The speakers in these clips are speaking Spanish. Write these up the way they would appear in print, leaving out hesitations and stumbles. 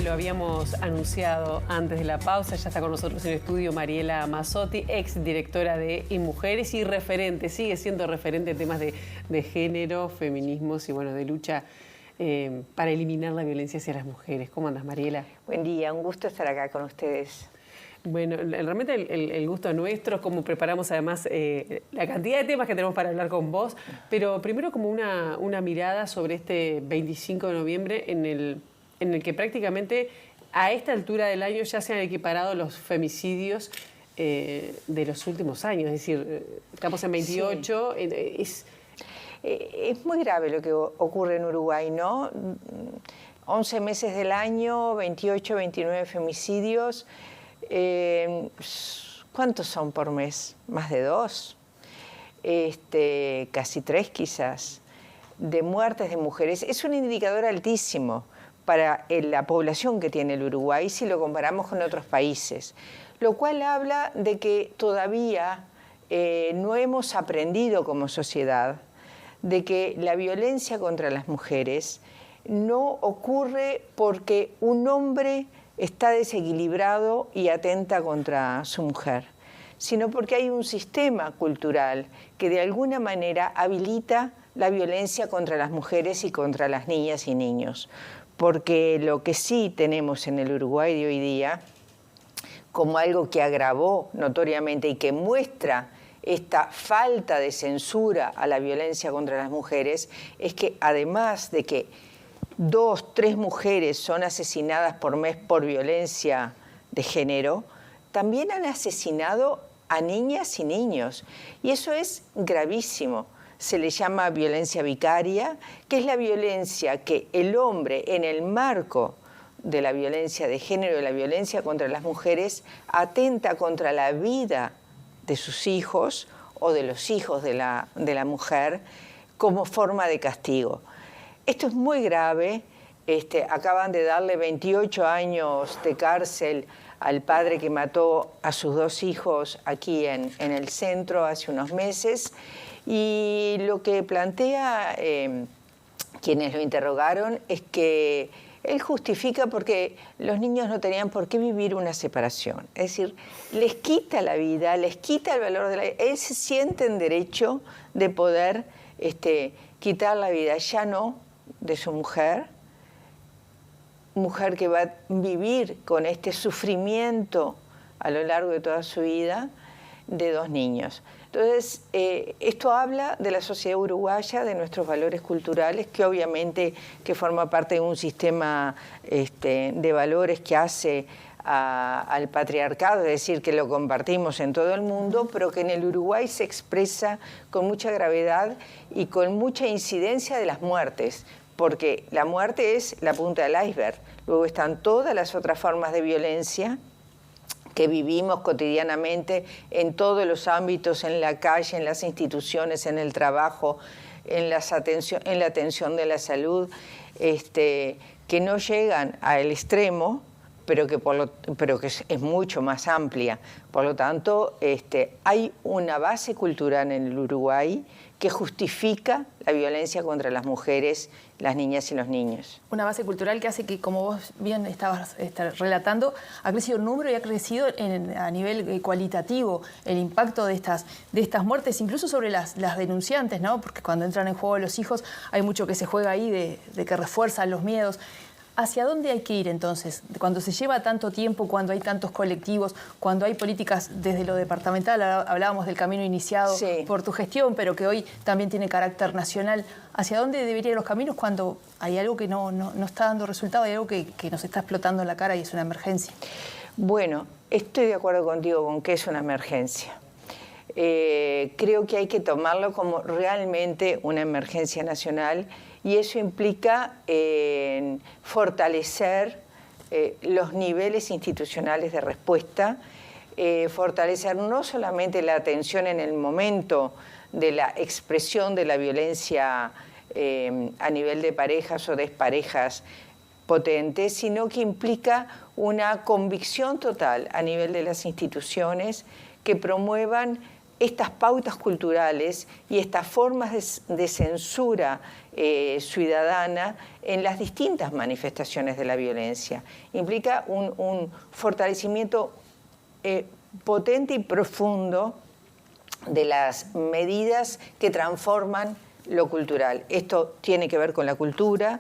lo habíamos anunciado antes de la pausa, ya está con nosotros en el estudio Mariela Mazzotti, ex directora de InMujeres y referente, sigue siendo referente en temas de género, feminismos y bueno, de lucha para eliminar la violencia hacia las mujeres. ¿Cómo andas, Mariela? Buen día, un gusto estar acá con ustedes. Bueno, realmente el gusto es nuestro, como preparamos además la cantidad de temas que tenemos para hablar con vos, pero primero como una mirada sobre este 25 de noviembre en el que prácticamente a esta altura del año ya se han equiparado los femicidios de los últimos años, es decir, estamos en 28, sí. Es muy grave lo que ocurre en Uruguay, ¿no? 11 meses del año, 28, 29 femicidios. ¿Cuántos son por mes? ¿Más de 2? Casi 3 quizás, de muertes de mujeres. Es un indicador altísimo para la población que tiene el Uruguay si lo comparamos con otros países, lo cual habla de que todavía no hemos aprendido como sociedad de que la violencia contra las mujeres no ocurre porque un hombre está desequilibrado y atenta contra su mujer, sino porque hay un sistema cultural que de alguna manera habilita la violencia contra las mujeres y contra las niñas y niños. Porque lo que sí tenemos en el Uruguay de hoy día, como algo que agravó notoriamente y que muestra esta falta de censura a la violencia contra las mujeres, es que además de que 2, 3 mujeres son asesinadas por mes por violencia de género, también han asesinado a niñas y niños. Y eso es gravísimo. Se le llama violencia vicaria, que es la violencia que el hombre, en el marco de la violencia de género y la violencia contra las mujeres, atenta contra la vida de sus hijos o de los hijos de la mujer como forma de castigo. Esto es muy grave. Acaban de darle 28 años de cárcel al padre que mató a sus 2 hijos aquí en el centro hace unos meses. Y lo que plantea quienes lo interrogaron es que él justifica porque los niños no tenían por qué vivir una separación. Es decir, les quita la vida, les quita el valor de la vida. Él se siente en derecho de poder quitar la vida, ya no de su mujer que va a vivir con este sufrimiento a lo largo de toda su vida, de 2 niños. Entonces, esto habla de la sociedad uruguaya, de nuestros valores culturales, que obviamente que forma parte de un sistema de valores que hace al patriarcado, es decir, que lo compartimos en todo el mundo, pero que en el Uruguay se expresa con mucha gravedad y con mucha incidencia de las muertes, porque la muerte es la punta del iceberg. Luego están todas las otras formas de violencia que vivimos cotidianamente en todos los ámbitos, en la calle, en las instituciones, en el trabajo, en la atención de la salud, que no llegan al extremo, pero que es mucho más amplia. Por lo tanto, hay una base cultural en el Uruguay que justifica la violencia contra las mujeres, las niñas y los niños. Una base cultural que hace que, como vos bien estabas relatando, ha crecido el número y ha crecido a nivel cualitativo el impacto de estas muertes, incluso sobre las denunciantes, ¿no? Porque cuando entran en juego los hijos hay mucho que se juega ahí de que refuerzan los miedos. ¿Hacia dónde hay que ir entonces? Cuando se lleva tanto tiempo, cuando hay tantos colectivos, cuando hay políticas desde lo departamental, hablábamos del camino iniciado por tu gestión, pero que hoy también tiene carácter nacional. ¿Hacia dónde deberían ir los caminos cuando hay algo que no está dando resultado, hay algo que nos está explotando en la cara y es una emergencia? Bueno, estoy de acuerdo contigo con que es una emergencia. Creo que hay que tomarlo como realmente una emergencia nacional. Y eso implica fortalecer los niveles institucionales de respuesta, fortalecer no solamente la atención en el momento de la expresión de la violencia a nivel de parejas o desparejas potentes, sino que implica una convicción total a nivel de las instituciones que promuevan estas pautas culturales y estas formas de censura ciudadana en las distintas manifestaciones de la violencia. Implica un fortalecimiento potente y profundo de las medidas que transforman lo cultural. Esto tiene que ver con la cultura,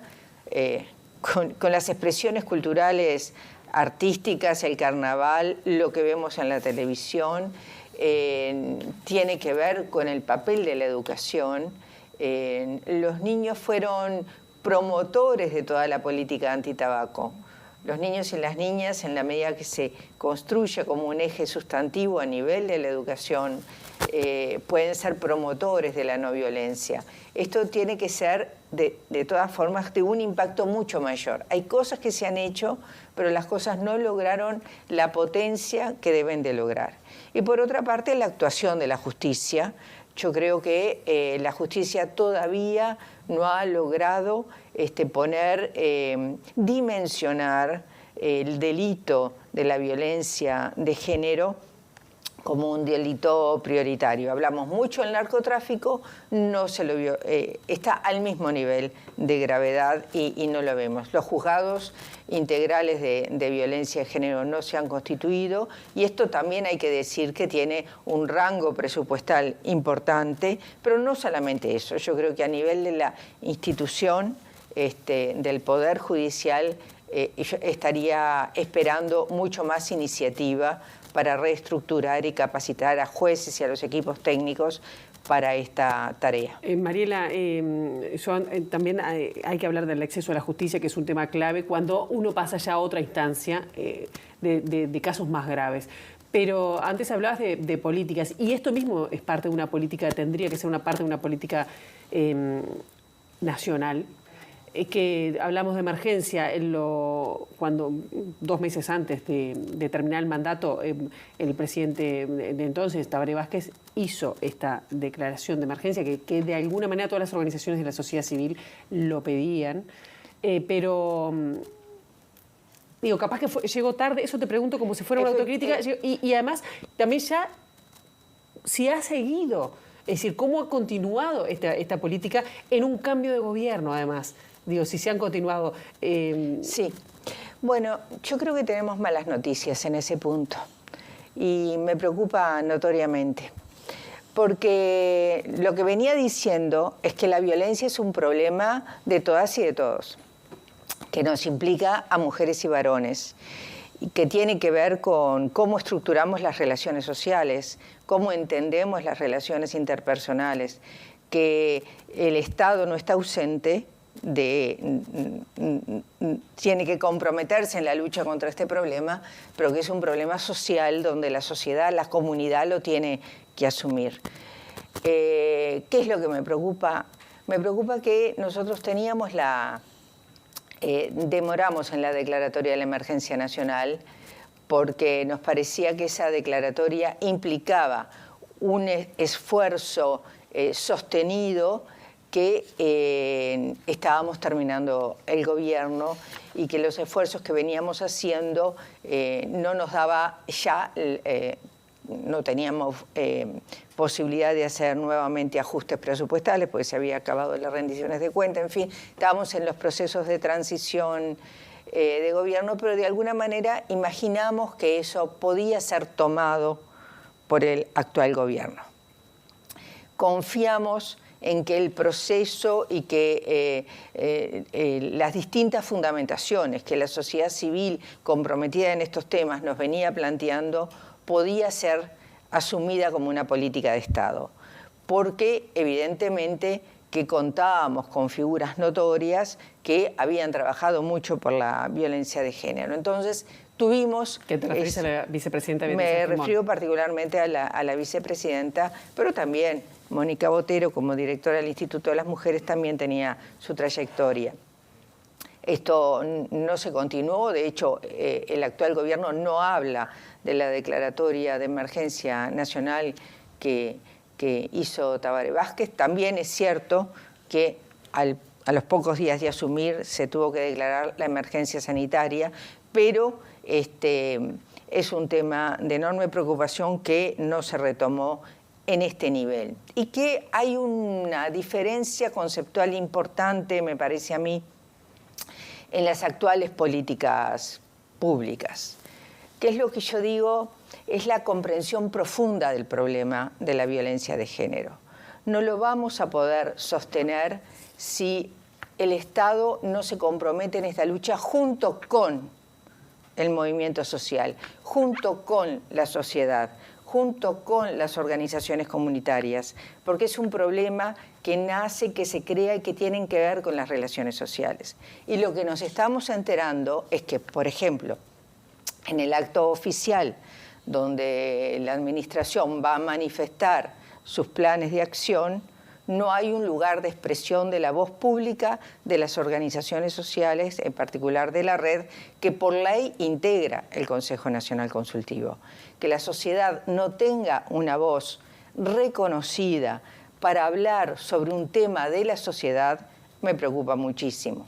con las expresiones culturales artísticas, el carnaval, lo que vemos en la televisión, tiene que ver con el papel de la educación. Los niños fueron promotores de toda la política antitabaco. Los niños y las niñas, en la medida que se construye como un eje sustantivo a nivel de la educación, pueden ser promotores de la no violencia. Esto tiene que ser, de todas formas, de un impacto mucho mayor. Hay cosas que se han hecho, pero las cosas no lograron la potencia que deben de lograr. Y por otra parte, la actuación de la justicia. Yo creo que la justicia todavía no ha logrado dimensionar el delito de la violencia de género como un delito prioritario. Hablamos mucho del narcotráfico, no se lo vio, está al mismo nivel de gravedad y no lo vemos. Los juzgados integrales de violencia de género no se han constituido y esto también hay que decir que tiene un rango presupuestal importante, pero no solamente eso. Yo creo que a nivel de la institución del Poder Judicial yo estaría esperando mucho más iniciativa para reestructurar y capacitar a jueces y a los equipos técnicos para esta tarea. Mariela, también hay que hablar del acceso a la justicia, que es un tema clave cuando uno pasa ya a otra instancia de casos más graves. Pero antes hablabas de políticas, y esto mismo es parte de una política, tendría que ser una parte de una política nacional. Que hablamos de emergencia cuando 2 meses antes de terminar el mandato, el presidente de entonces, Tabaré Vázquez, hizo esta declaración de emergencia que de alguna manera todas las organizaciones de la sociedad civil lo pedían, pero digo, capaz que llegó tarde, eso te pregunto como si fuera una autocrítica, y además también ya si ha seguido, es decir, cómo ha continuado esta política en un cambio de gobierno además. Digo, si se han continuado. Sí. Bueno, yo creo que tenemos malas noticias en ese punto. Y me preocupa notoriamente. Porque lo que venía diciendo es que la violencia es un problema de todas y de todos, que nos implica a mujeres y varones, y que tiene que ver con cómo estructuramos las relaciones sociales, cómo entendemos las relaciones interpersonales, que el Estado no está ausente, tiene que comprometerse en la lucha contra este problema, pero que es un problema social donde la sociedad, la comunidad lo tiene que asumir. ¿Qué es lo que me preocupa? Me preocupa que nosotros teníamos demoramos en la declaratoria de la emergencia nacional porque nos parecía que esa declaratoria implicaba un esfuerzo sostenido que estábamos terminando el gobierno y que los esfuerzos que veníamos haciendo no nos daba ya, no teníamos posibilidad de hacer nuevamente ajustes presupuestales porque se había acabado las rendiciones de cuenta, en fin, estábamos en los procesos de transición de gobierno, pero de alguna manera imaginamos que eso podía ser tomado por el actual gobierno. Confiamos en que el proceso y que las distintas fundamentaciones que la sociedad civil comprometida en estos temas nos venía planteando podía ser asumida como una política de Estado, porque evidentemente que contábamos con figuras notorias que habían trabajado mucho por la violencia de género. Entonces tuvimos... ¿Qué te refieres a la vicepresidenta? Me refiero particularmente a la vicepresidenta, pero también Mónica Botero, como directora del Instituto de las Mujeres, también tenía su trayectoria. Esto no se continuó, de hecho, el actual gobierno no habla de la declaratoria de emergencia nacional que hizo Tabaré Vázquez. También es cierto que a los pocos días de asumir se tuvo que declarar la emergencia sanitaria, pero es un tema de enorme preocupación que no se retomó en este nivel y que hay una diferencia conceptual importante, me parece a mí, en las actuales políticas públicas. ¿Qué es lo que yo digo? Es la comprensión profunda del problema de la violencia de género. No lo vamos a poder sostener si el Estado no se compromete en esta lucha junto con el movimiento social, junto con la sociedad, junto con las organizaciones comunitarias, porque es un problema que nace, que se crea y que tienen que ver con las relaciones sociales. Y lo que nos estamos enterando es que, por ejemplo, en el acto oficial, donde la administración va a manifestar sus planes de acción, no hay un lugar de expresión de la voz pública de las organizaciones sociales, en particular de la red, que por ley integra el Consejo Nacional Consultivo. Que la sociedad no tenga una voz reconocida para hablar sobre un tema de la sociedad me preocupa muchísimo.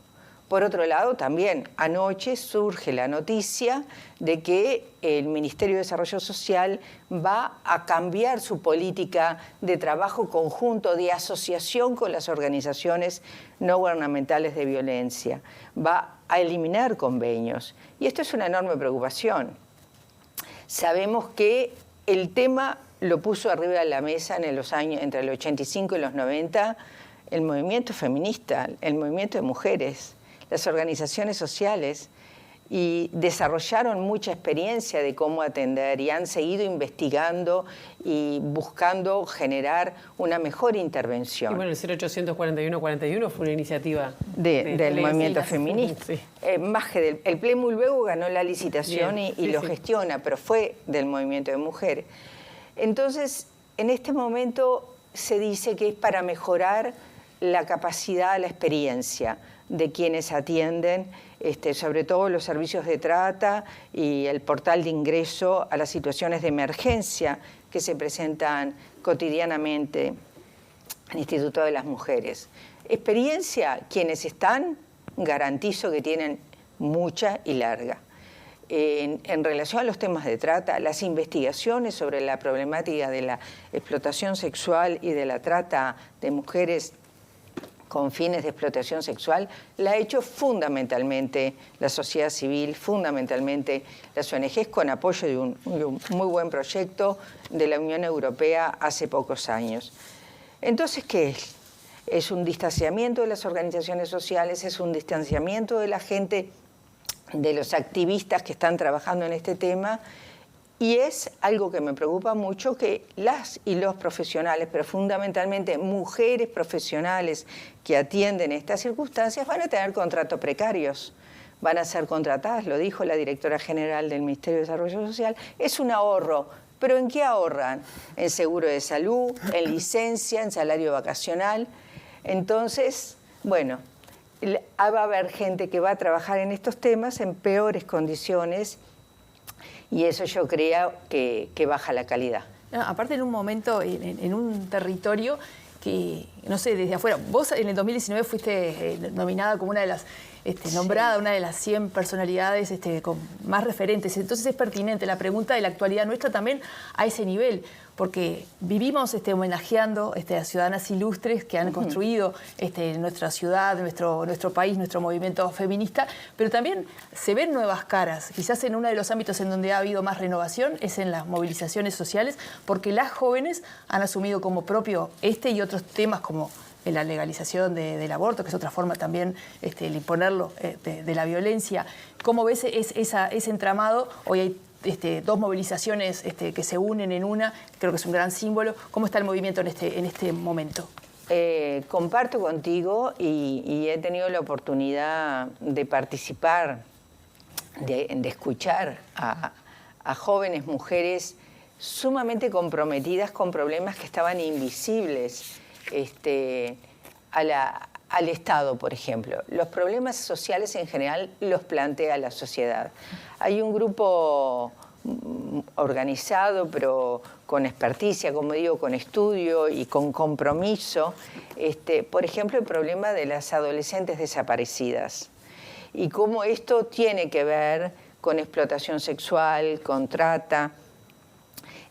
Por otro lado, también anoche surge la noticia de que el Ministerio de Desarrollo Social va a cambiar su política de trabajo conjunto, de asociación con las organizaciones no gubernamentales de violencia. Va a eliminar convenios. Y esto es una enorme preocupación. Sabemos que el tema lo puso arriba de la mesa en los años, entre el 85 y los 90, el movimiento feminista, el movimiento de mujeres, las organizaciones sociales, y desarrollaron mucha experiencia de cómo atender y han seguido investigando y buscando generar una mejor intervención. Y bueno, el 0841-41 fue una iniciativa del movimiento feminista. Sí. Más que el Plemul luego ganó la licitación y lo gestiona, pero fue del movimiento de mujeres. Entonces, en este momento se dice que es para mejorar la capacidad, la experiencia de quienes atienden, sobre todo los servicios de trata y el portal de ingreso a las situaciones de emergencia que se presentan cotidianamente en el Instituto de las Mujeres. Experiencia, quienes están, garantizo que tienen mucha y larga. En relación a los temas de trata, las investigaciones sobre la problemática de la explotación sexual y de la trata de mujeres con fines de explotación sexual, la ha hecho fundamentalmente la sociedad civil, fundamentalmente las ONGs, con apoyo de un muy buen proyecto de la Unión Europea hace pocos años. Entonces, ¿qué es? Es un distanciamiento de las organizaciones sociales, es un distanciamiento de la gente, de los activistas que están trabajando en este tema, y es algo que me preocupa mucho, que las y los profesionales, pero fundamentalmente mujeres profesionales que atienden estas circunstancias, van a tener contratos precarios, van a ser contratadas, lo dijo la directora general del Ministerio de Desarrollo Social, es un ahorro. ¿Pero en qué ahorran? En seguro de salud, en licencia, en salario vacacional. Entonces, bueno, va a haber gente que va a trabajar en estos temas en peores condiciones, y eso yo creo que baja la calidad. No, aparte, en un momento, en un territorio que, no sé, desde afuera, vos en el 2019 fuiste nominada como una de las, nombrada una de las 100 personalidades con más referentes. Entonces es pertinente la pregunta de la actualidad nuestra también a ese nivel, porque vivimos homenajeando a ciudadanas ilustres que han construido nuestra ciudad, nuestro país, nuestro movimiento feminista, pero también se ven nuevas caras. Quizás en uno de los ámbitos en donde ha habido más renovación es en las movilizaciones sociales, porque las jóvenes han asumido como propio y otros temas como la legalización del aborto, que es otra forma también el imponerlo de la violencia. ¿Cómo ves ese entramado? Hoy hay dos movilizaciones que se unen en una, creo que es un gran símbolo. ¿Cómo está el movimiento en este momento? Comparto contigo y he tenido la oportunidad de participar, de escuchar a jóvenes mujeres sumamente comprometidas con problemas que estaban invisibles al Estado, por ejemplo. Los problemas sociales en general los plantea la sociedad. Hay un grupo organizado, pero con experticia, como digo, con estudio y con compromiso. Por ejemplo, el problema de las adolescentes desaparecidas y cómo esto tiene que ver con explotación sexual, con trata.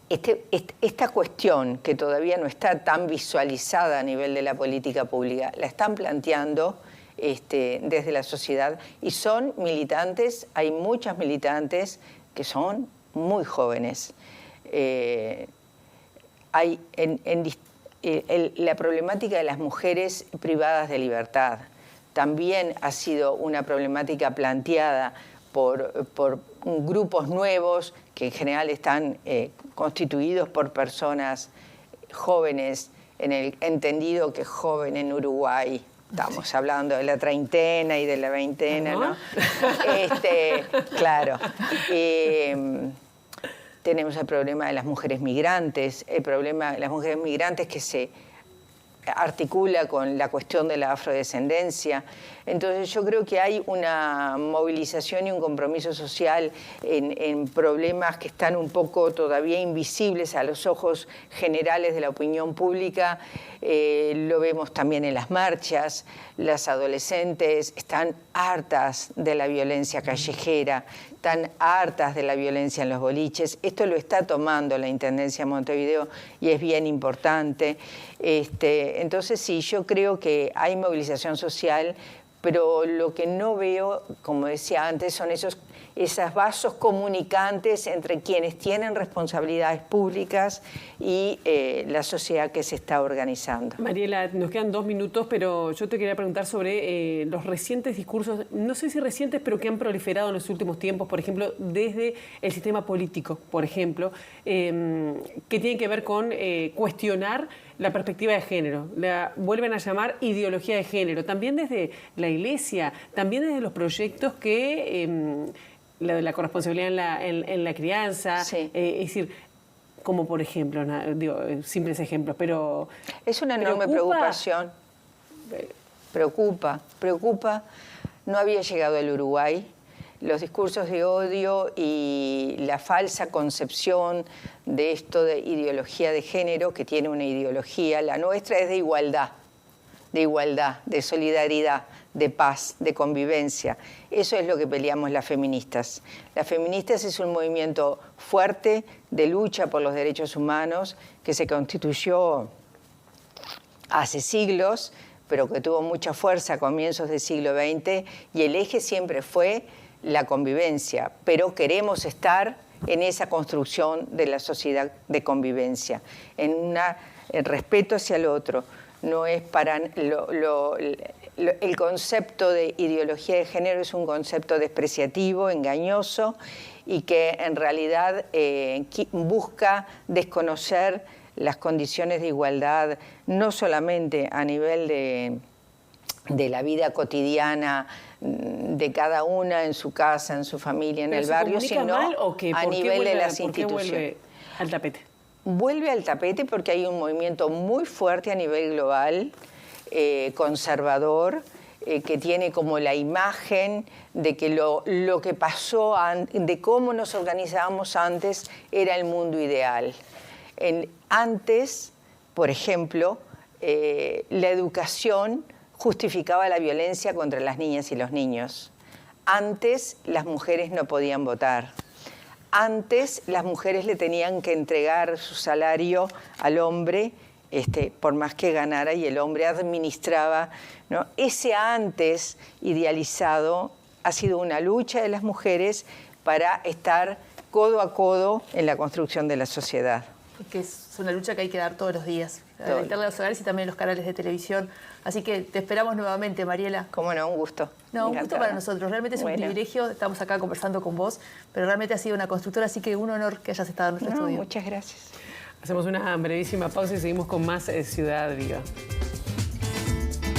esta cuestión que todavía no está tan visualizada a nivel de la política pública, la están planteando desde la sociedad y son militantes, hay muchas militantes que son muy jóvenes. Hay la problemática de las mujeres privadas de libertad también ha sido una problemática planteada por grupos nuevos que en general están constituidos por personas jóvenes, en el entendido que joven en Uruguay, estamos hablando de la treintena y de la veintena, ¿no? Claro. Tenemos el problema de las mujeres migrantes, el problema de las mujeres migrantes que se articula con la cuestión de la afrodescendencia. Entonces yo creo que hay una movilización y un compromiso social en problemas que están un poco todavía invisibles a los ojos generales de la opinión pública. Lo vemos también en las marchas. Las adolescentes están hartas de la violencia callejera, están hartas de la violencia en los boliches. Esto lo está tomando la Intendencia de Montevideo y es bien importante. Entonces sí, yo creo que hay movilización social, pero lo que no veo, como decía antes, son esos vasos comunicantes entre quienes tienen responsabilidades públicas y la sociedad que se está organizando. Mariela, nos quedan 2 minutos, pero yo te quería preguntar sobre los recientes discursos, no sé si recientes, pero que han proliferado en los últimos tiempos, por ejemplo, desde el sistema político, por ejemplo, que tienen que ver con cuestionar la perspectiva de género, la vuelven a llamar ideología de género, también desde la Iglesia, también desde los proyectos que la corresponsabilidad en la crianza, sí. Es decir, como por ejemplo, digo, simples ejemplos, pero... Es una enorme preocupación. Preocupa. No había llegado el Uruguay. Los discursos de odio y la falsa concepción de esto de ideología de género, que tiene una ideología, la nuestra es de igualdad, de solidaridad, de paz, de convivencia. Eso es lo que peleamos las feministas. Las feministas es un movimiento fuerte de lucha por los derechos humanos que se constituyó hace siglos, pero que tuvo mucha fuerza a comienzos del siglo XX, y el eje siempre fue la convivencia, pero queremos estar en esa construcción de la sociedad de convivencia, en el respeto hacia el otro. No es para el concepto de ideología de género es un concepto despreciativo, engañoso, y que en realidad busca desconocer las condiciones de igualdad, no solamente a nivel de la vida cotidiana de cada una en su casa, en su familia, en el barrio, sino a nivel de las instituciones. ¿Vuelve al tapete? Vuelve al tapete porque hay un movimiento muy fuerte a nivel global, conservador, que tiene como la imagen de que lo que pasó, de cómo nos organizábamos antes, era el mundo ideal. Antes, por ejemplo, la educación justificaba la violencia contra las niñas y los niños. Antes las mujeres no podían votar. Antes las mujeres le tenían que entregar su salario al hombre, por más que ganara, y el hombre administraba, ¿no? Ese antes idealizado ha sido una lucha de las mujeres para estar codo a codo en la construcción de la sociedad. Porque es una lucha que hay que dar todos los días, alentarle a los hogares y también en los canales de televisión. Así que te esperamos nuevamente, Mariela. Cómo no, un gusto. No, un gusto para nosotros. Realmente es un privilegio. Estamos acá conversando con vos, pero realmente has sido una constructora, así que un honor que hayas estado en nuestro estudio. Muchas gracias. Hacemos una brevísima pausa y seguimos con más Ciudad Viva.